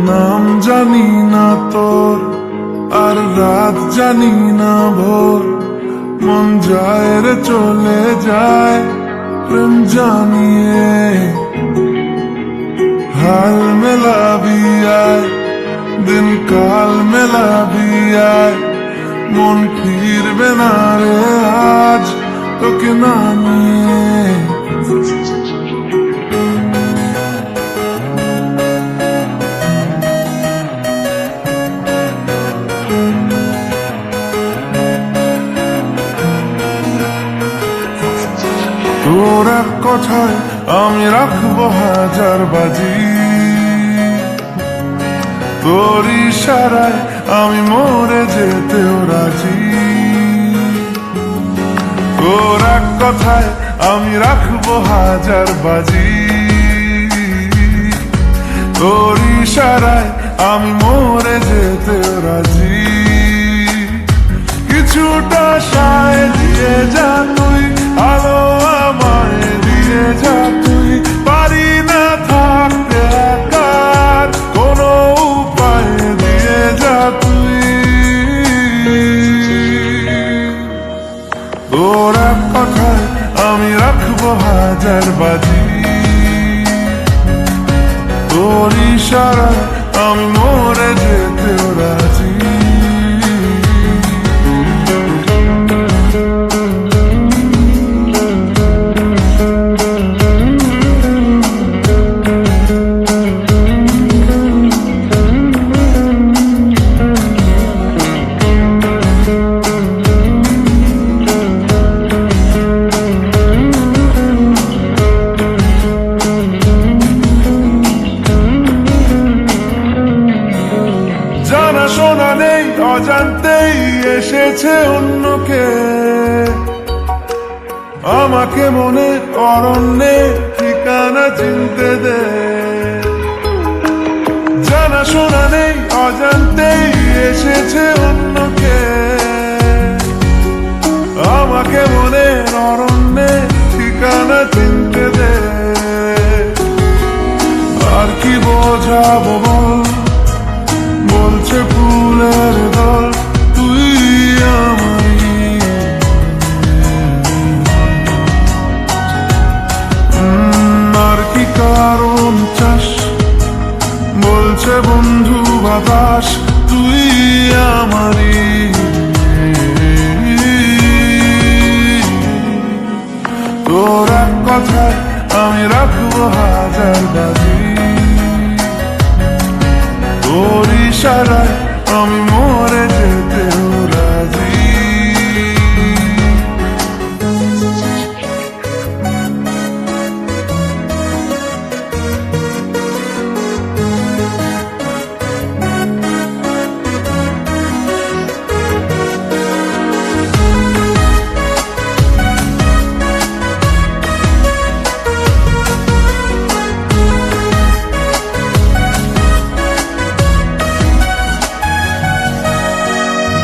নাম জানি না তোর, আর রাত জানি না ভোর, মন যায় রে চলে যায় প্রেম জানিয়ে। হাল মেলাবি আয়, দিন কাল মেলাবি আয়, মন ফিরবে না রে আজ তোকে না নিয়ে। তোর এক কথায় আমি রাখবো হাজার বাজি, তোর ইশারায় আমি মরে যেতেও রাজি। তোর এক কথায় আমি রাখবো হাজার বাজি, তোর ইশারায় আমি মরে যেতেও রাজি। কিছুটা সায় দিয়ে যা তুই, আলো আমায় দিয়ে যা তুই, পারি না থাকতে একার কোনো উপায় দিয়ে যা তুই। তোর এক কথায় আমি রাখবো হাজার বাজি, তোর ইশারায় আমি মরে যেতেও রাজি। শোনা নেই অজান্তেই এসেছে অন্যকে, আমাকে মনে অরণ্যে ঠিকানা চিনতে দে। জানা শোনা নেই অজান্তেই এসেছে অন্যকে, আমাকে মনে অরণ্যে ঠিকানা চিনতে দে। আর কি বোঝাবো বল, বলছে ফুলের দল তুই আমারই। আর কি কারণ চাস, বলছে বন্ধু বাতাস তুই আমারই। তোর এক কথায় আমি রাখবো হাজার বাজি, তোর ইশারায় আমি মরে যেতেও রাজি।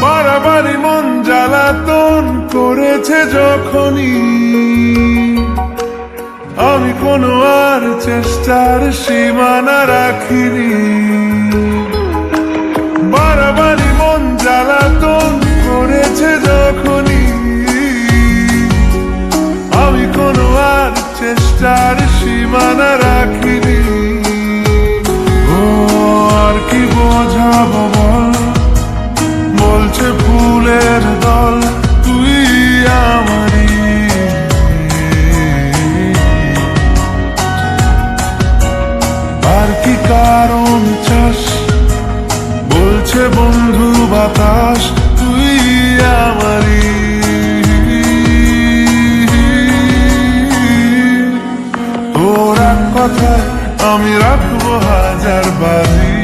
বাড়াবাড়ি মন জ্বালাতন করেছে যখনই, আমি কোনো আর চেষ্টার সীমানা রাখিনি। বাড়াবাড়ি মন জ্বালাতন করেছে যখনই, আমি কোনো আর চেষ্টার সীমানা রাখিনি। ও আর কি বোঝাবো বল, বলছে ফুলের দল তুই আমারই। আর কি কারণ চাস, বলছে বন্ধু বাতাস তুই আমারই। তোর এক কথায় আমি রাখবো হাজার বাজি,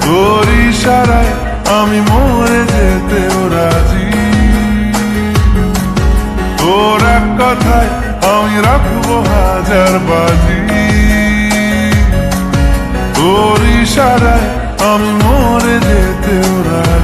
তোর ইশারায় আমি মরে যেতেও রাজি। তোর এক কথায় আমি রাখবো হাজার বাজি, তোর ইশারায় আমি মরে যেতেও রাজি।